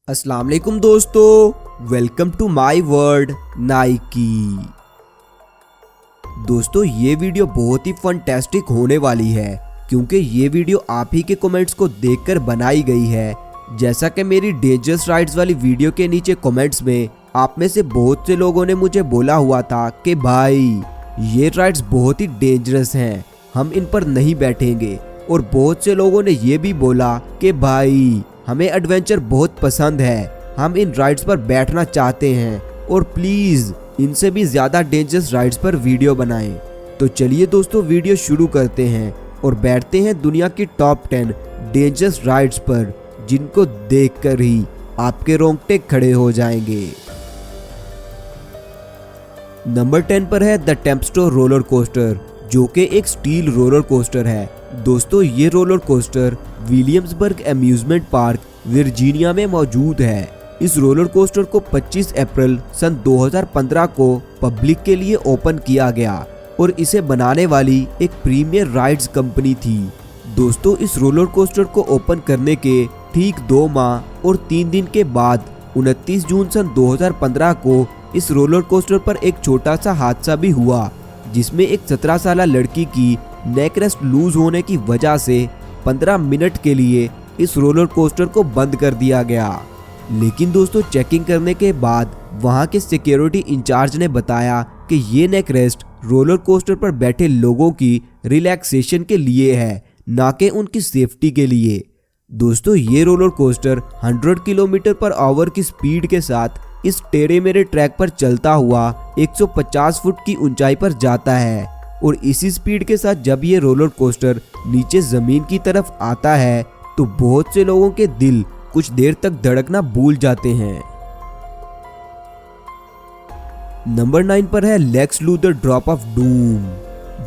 अस्सलाम वालेकुम दोस्तों, welcome to my world Naiki. दोस्तों ये वीडियो बहुत ही फंटास्टिक होने वाली है क्योंकि ये वीडियो आप ही के कमेंट्स को देखकर बनाई गई है। जैसा कि मेरी डेंजरस राइड्स वाली वीडियो के नीचे कमेंट्स में आप में से बहुत से लोगों ने मुझे बोला हुआ था कि भाई ये राइड्स बहुत ही डेंजरस हैं, हम इन पर नहीं बैठेंगे। और बहुत से लोगों ने ये भी बोला कि भाई हमें एडवेंचर बहुत पसंद है, हम इन राइड्स पर बैठना चाहते हैं और प्लीज इनसे भी ज्यादा डेंजरस राइड्स पर वीडियो बनाएं। तो चलिए दोस्तों वीडियो शुरू करते हैं और बैठते हैं दुनिया की टॉप 10 डेंजरस राइड्स पर, जिनको देखकर ही आपके रोंगटे खड़े हो जाएंगे। नंबर 10 पर है द टेम्पेस्ट्रो रोलर कोस्टर, जो कि एक स्टील रोलर कोस्टर है। दोस्तों ये roller coaster Williamsburg amusement park Virginia में मौजूद है। इस रोलर कोस्टर को 25 अप्रैल सन 2015 को पब्लिक के लिए ओपन किया गया और इसे बनाने वाली एक प्रीमियर राइड्स कंपनी थी। दोस्तों इस रोलर कोस्टर को ओपन करने के ठीक 2 माह और 3 दिन के बाद 29 जून सन 2015 को इस रोलर कोस्टर पर एक छोटा सा हादसा भी हुआ, जिसमें एक 17 साल लड़की की नेक रेस्ट लूज होने की वजह से 15 मिनट के लिए इस रोलर कोस्टर को बंद कर दिया गया। लेकिन दोस्तों चेकिंग करने के बाद वहां के सिक्योरिटी इंचार्ज ने बताया कि ये नेक रेस्ट रोलर कोस्टर पर बैठे लोगों की रिलैक्सेशन के लिए है, ना कि उनकी सेफ्टी के लिए। दोस्तों ये roller coaster 100 kilometre per hour की स्पीड के साथ इस टेढ़े मेढ़े ट्रैक पर चलता हुआ 150 फुट की ऊंचाई पर जाता है और इसी स्पीड के साथ जब ये रोलर कोस्टर नीचे जमीन की तरफ आता है तो बहुत से लोगों के दिल कुछ देर तक धड़कना भूल जाते हैं। नंबर 9 पर है Lex Luthor drop of doom,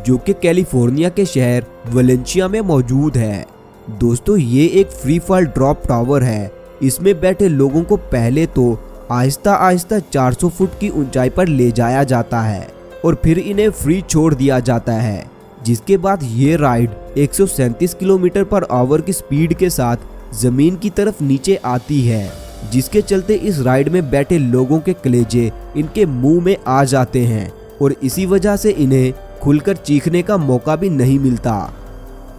जो कि कैलिफोर्निया के शहर वेलेंशिया में मौजूद है। दोस्तों ये एक फ्री फॉल ड्रॉप टावर है। इसमें बैठे लोगों को पहले तो आहिस्ता आहिस्ता 400 फुट की ऊंचाई पर ले जाया जाता है और फिर इन्हें फ्री छोड़ दिया जाता है, जिसके बाद ये राइड 137 किलोमीटर पर आवर की स्पीड के साथ जमीन की तरफ नीचे आती है, जिसके चलते इस राइड में बैठे लोगों के कलेजे इनके मुंह में आ जाते हैं और इसी वजह से इन्हें खुलकर चीखने का मौका भी नहीं मिलता।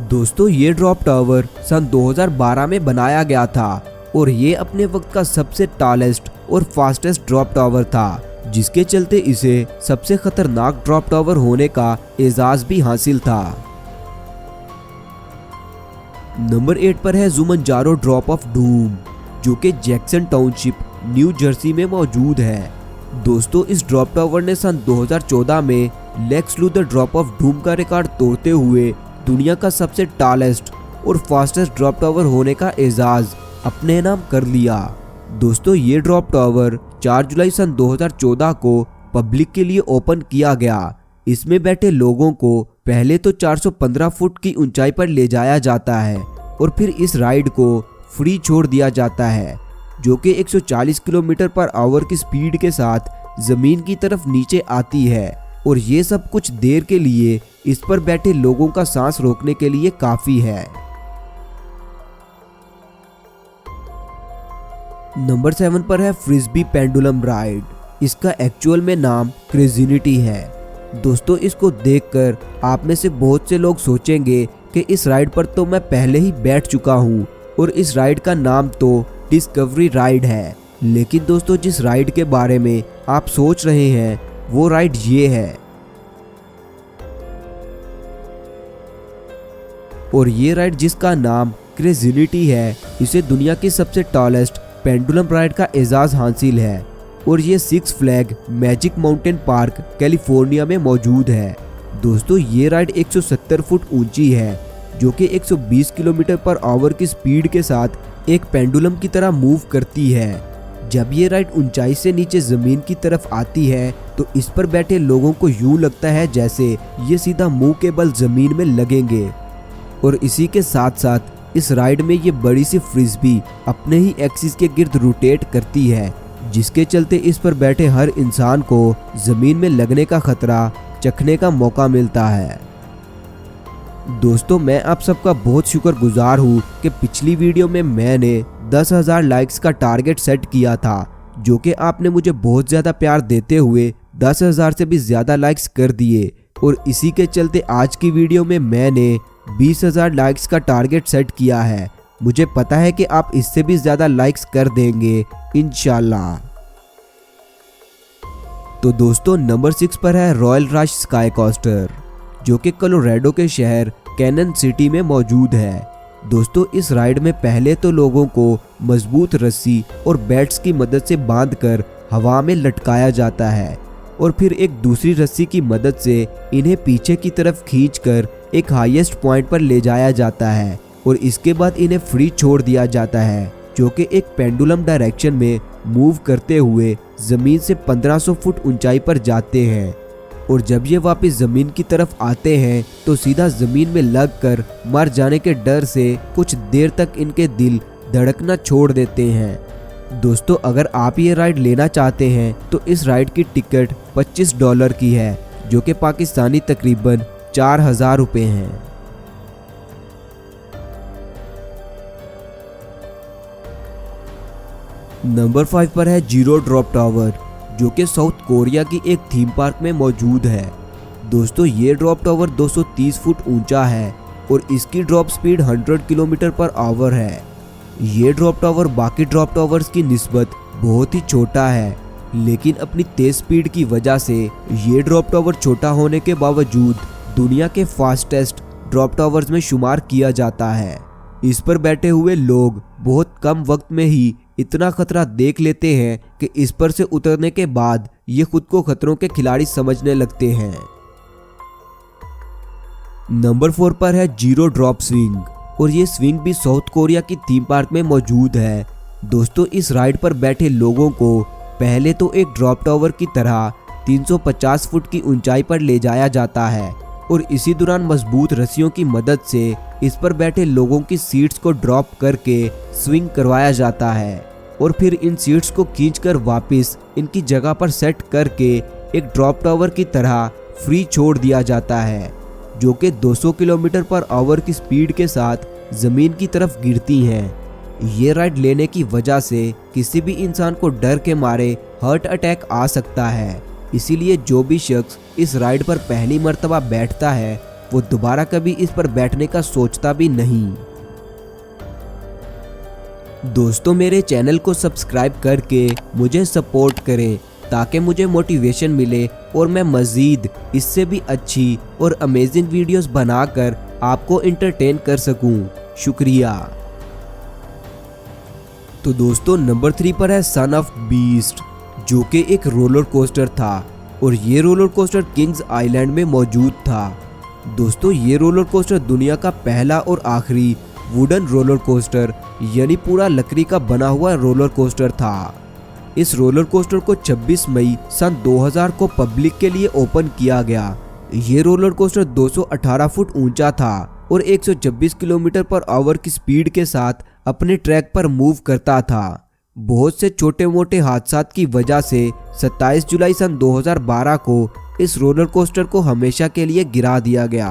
दोस्तों ये ड्रॉप टावर सन 2012 में बनाया गया था और ये अपने वक्त का सबसे टॉलेस्ट और फास्टेस्ट ड्रॉप टावर था, जिसके चलते इसे सबसे खतरनाक ड्रॉप टावर होने का एजाज भी हासिल था। नंबर 8 पर है जुमंजारो ड्रॉप ऑफ डूम, जो कि जैक्सन टाउनशिप न्यू जर्सी में मौजूद है। दोस्तों इस ड्रॉप टावर ने सन 2014 में Lex Luthor drop of doom का रिकॉर्ड तोड़ते हुए दुनिया का सबसे टॉलेस्ट और फास्टेस्ट ड्रॉप टावर होने का एजाज अपने नाम कर लिया। दोस्तों ये ड्रॉप टावर 4 जुलाई सन 2014 को पब्लिक के लिए ओपन किया गया। इसमें बैठे लोगों को पहले तो 415 फुट की ऊंचाई पर ले जाया जाता है और फिर इस राइड को फ्री छोड़ दिया जाता है, जो कि 140 किलोमीटर पर आवर की स्पीड के साथ जमीन की तरफ नीचे आती है और ये सब कुछ देर के लिए इस पर बैठे लोगों का सांस रोकने के लिए काफी है। नंबर 7 पर है फ्रिस्बी पेंडुलम राइड। इसका एक्चुअल में नाम क्रेजिनिटी है। दोस्तों इसको देखकर आप में से बहुत से लोग सोचेंगे कि इस राइड पर तो मैं पहले ही बैठ चुका हूँ और इस राइड का नाम तो डिस्कवरी राइड है। लेकिन दोस्तों जिस राइड के बारे में आप सोच रहे हैं वो राइड ये है, और ये राइड जिसका नाम क्रेजिनिटी है, इसे दुनिया की सबसे टॉलेस्ट पेंडुलम राइड का एजाज हासिल है और ये 6 flag magic mountain park California में मौजूद है। दोस्तों ये राइड 170 फुट ऊंची है, जो कि 120 किलोमीटर पर आवर की स्पीड के साथ एक पेंडुलम की तरह मूव करती है। जब ये राइड ऊंचाई से नीचे जमीन की तरफ आती है तो इस पर बैठे लोगों को यूं लगता है जैसे ये सीधा मुंह के बल जमीन में लगेंगे और इसी के साथ साथ इस राइड में ये बड़ी सी फ्रिस्बी अपने ही एक्सिस के गिर्द रोटेट करती है, जिसके चलते इस पर बैठे हर इंसान को जमीन में लगने का खतरा चखने का मौका मिलता है। दोस्तों मैं आप सबका बहुत शुक्रगुजार हूँ कि पिछली वीडियो में मैंने 10,000 लाइक्स का टारगेट सेट किया था, जो कि आपने मुझे बहुत ज़्यादा प्यार देते हुए 10,000 से भी ज़्यादा लाइक्स कर दिए। और इसी के चलते आज की वीडियो में मैंने 20,000 लाइक्स का टारगेट सेट किया है। मुझे पता है कि आप इससे भी ज़्यादा लाइक्स कर देंगे इंशाल्लाह। तो दोस्तों नंबर 6 पर है रॉयल रश स्काई कोस्टर, जो कि कोलोराडो के शहर कैनन सिटी में मौजूद है। दोस्तों इस राइड में पहले तो लोगों को मजबूत रस्सी और बैट्स की मदद से बांधकर हवा में लटकाया जाता है और फिर एक दूसरी रस्सी की मदद से इन्हें पीछे की तरफ खींचकर एक हाईएस्ट पॉइंट पर ले जाया जाता है और इसके बाद इन्हें फ्री छोड़ दिया जाता है, जो कि एक पेंडुलम डायरेक्शन में मूव करते हुए जमीन से 1500 फुट ऊंचाई पर जाते हैं। और जब ये वापस जमीन की तरफ आते हैं तो सीधा जमीन में लगकर मर जाने के डर से कुछ देर तक इनके दिल धड़कना छोड़ देते हैं। दोस्तों अगर आप ये राइड लेना चाहते हैं तो इस राइड की टिकट $25 की है, जो कि पाकिस्तानी तकरीबन 4,000 रुपये हैं। नंबर 5 पर है जीरो ड्रॉप टावर, जो कि साउथ कोरिया की एक थीम पार्क में मौजूद है। दोस्तों ये ड्रॉप टावर 230 फुट ऊंचा है और इसकी drop speed 100 kilometre per hour है। ये ड्रॉप टावर बाकी ड्रॉप टावर्स की निस्बत बहुत ही छोटा है, लेकिन अपनी तेज स्पीड की वजह से ये ड्रॉप टावर छोटा होने के बावजूद दुनिया के फास्टेस्ट ड्रॉप टावर्स में शुमार किया जाता है। इस पर बैठे हुए लोग बहुत कम वक्त में ही इतना खतरा देख लेते हैं कि इस पर से उतरने के बाद ये खुद को खतरों के खिलाड़ी समझने लगते हैं। नंबर 4 पर है जीरो ड्रॉप स्विंग, और ये स्विंग भी साउथ कोरिया की थीम पार्क में मौजूद है। दोस्तों इस राइड पर बैठे लोगों को पहले तो एक ड्रॉप टावर की तरह 350 फुट की ऊंचाई पर ले जाया जाता है और इसी दौरान मजबूत रस्सियों की मदद से इस पर बैठे लोगों की सीट्स को ड्रॉप करके स्विंग करवाया जाता है और फिर इन सीट्स को खींचकर वापस इनकी जगह पर सेट करके एक ड्रॉप टावर की तरह फ्री छोड़ दिया जाता है, जो कि 200 किलोमीटर पर आवर की स्पीड के साथ जमीन की तरफ गिरती हैं। ये राइड लेने की वजह से किसी भी इंसान को डर के मारे हार्ट अटैक आ सकता है, इसीलिए जो भी शख्स इस राइड पर पहली मर्तबा बैठता है वो दोबारा कभी इस पर बैठने का सोचता भी नहीं। दोस्तों मेरे चैनल को सब्सक्राइब करके मुझे सपोर्ट करें ताकि मुझे मोटिवेशन मिले और मैं मज़ीद इससे भी अच्छी और अमेजिंग वीडियोस बनाकर आपको एंटरटेन कर सकूं। शुक्रिया। तो दोस्तों नंबर 3 पर है सन ऑफ बीस्ट, जो कि एक रोलर कोस्टर था और ये रोलर कोस्टर किंग्स आइलैंड में मौजूद था। दोस्तों ये रोलर कोस्टर दुनिया का पहला और आखिरी वुडन रोलर कोस्टर यानी पूरा लकड़ी का बना हुआ रोलर कोस्टर था। इस रोलर कोस्टर को 26 मई सन 2000 को पब्लिक के लिए ओपन किया गया। ये रोलर कोस्टर 218 फुट ऊंचा था और 126 किलोमीटर पर आवर की स्पीड के साथ अपने ट्रैक पर मूव करता था। बहुत से छोटे मोटे हादसा की वजह से 27 जुलाई सन 2012 को इस रोलर कोस्टर को हमेशा के लिए गिरा दिया गया।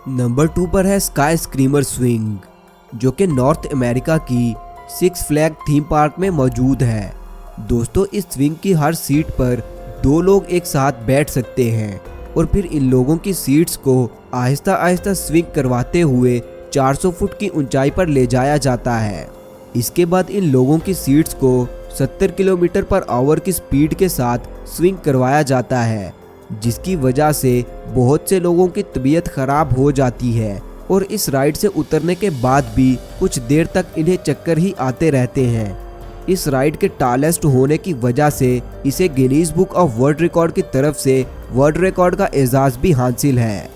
नंबर 2 पर है स्काई स्क्रीमर स्विंग, जो कि नॉर्थ अमेरिका की सिक्स फ्लैग थीम पार्क में मौजूद है। दोस्तों इस स्विंग की हर सीट पर 2 लोग एक साथ बैठ सकते हैं और फिर इन लोगों की सीट्स को आहिस्ता आहिस्ता स्विंग करवाते हुए 400 फुट की ऊंचाई पर ले जाया जाता है। इसके बाद इन लोगों की सीट्स को 70 किलोमीटर पर आवर की स्पीड के साथ स्विंग करवाया जाता है, जिसकी वजह से बहुत से लोगों की तबीयत खराब हो जाती है और इस राइड से उतरने के बाद भी कुछ देर तक इन्हें चक्कर ही आते रहते हैं। इस राइड के टालेस्ट होने की वजह से इसे Guinness book of world record की तरफ से वर्ल्ड रिकॉर्ड का एजाज भी हासिल है।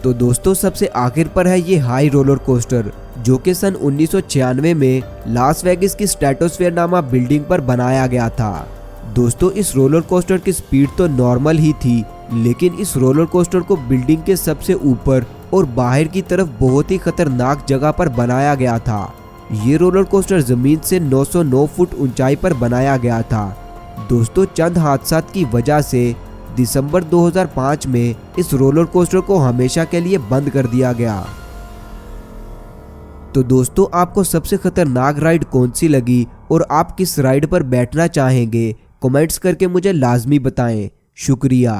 तो दोस्तों सबसे आखिर पर है ये हाई रोलर कोस्टर, जो कि सन 1996 में लास वेगास की स्ट्रेटोस्फेयर नामा बिल्डिंग पर बनाया गया था। दोस्तों इस रोलर कोस्टर की स्पीड तो नॉर्मल ही थी, लेकिन इस रोलर कोस्टर को बिल्डिंग के सबसे ऊपर और बाहर की तरफ बहुत ही खतरनाक जगह पर बनाया गया था। ये रोलर कोस्टर जमीन से 909 फुट ऊंचाई पर बनाया गया था। दोस्तों चंद हादसात की वजह से दिसंबर 2005 में इस रोलर कोस्टर को हमेशा के लिए बंद कर दिया गया। तो दोस्तों, आपको सबसे खतरनाक राइड कौन सी लगी और आप किस राइड पर बैठना चाहेंगे, कमेंट्स करके मुझे लाजमी बताएं। शुक्रिया।